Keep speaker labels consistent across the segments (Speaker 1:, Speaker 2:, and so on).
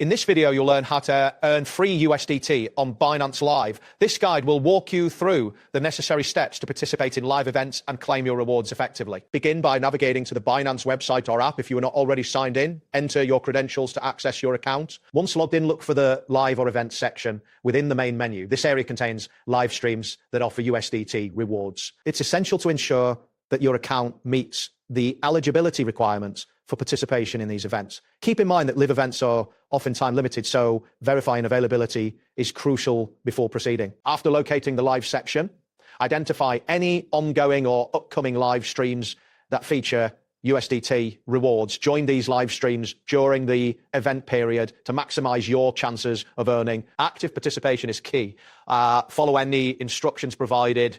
Speaker 1: In this video, you'll learn how to earn free USDT on Binance Live. This guide will walk you through the necessary steps to participate in live events and claim your rewards effectively. Begin by navigating to the Binance website or app if you are not already signed in. Enter your credentials to access your account. Once logged in, look for the live or events section within the main menu. This area contains live streams that offer USDT rewards. It's essential to ensure that your account meets the eligibility requirements for participation in these events. Keep in mind that live events are often time limited, so verifying availability is crucial before proceeding. After locating the live section, identify any ongoing or upcoming live streams that feature USDT rewards. Join these live streams during the event period to maximize your chances of earning. Active participation is key. Follow any instructions provided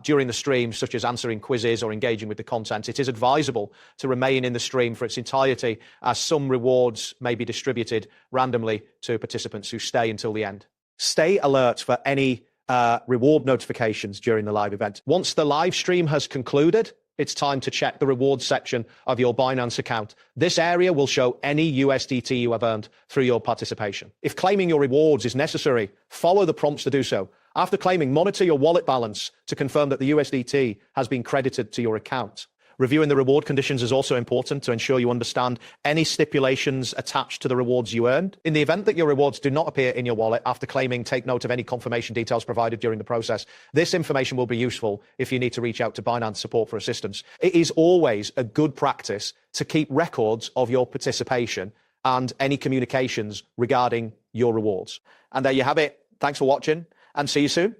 Speaker 1: during the stream, such as answering quizzes or engaging with the content. It is advisable to remain in the stream for its entirety, as some rewards may be distributed randomly to participants who stay until the end. Stay alert for any reward notifications during the live event. Once the live stream has concluded, it's time to check the rewards section of your Binance account. This area will show any USDT you have earned through your participation. If claiming your rewards is necessary, follow the prompts to do so. After claiming, monitor your wallet balance to confirm that the USDT has been credited to your account. Reviewing the reward conditions is also important to ensure you understand any stipulations attached to the rewards you earned. In the event that your rewards do not appear in your wallet after claiming, take note of any confirmation details provided during the process. This information will be useful if you need to reach out to Binance support for assistance. It is always a good practice to keep records of your participation and any communications regarding your rewards. And there you have it. Thanks for watching and see you soon.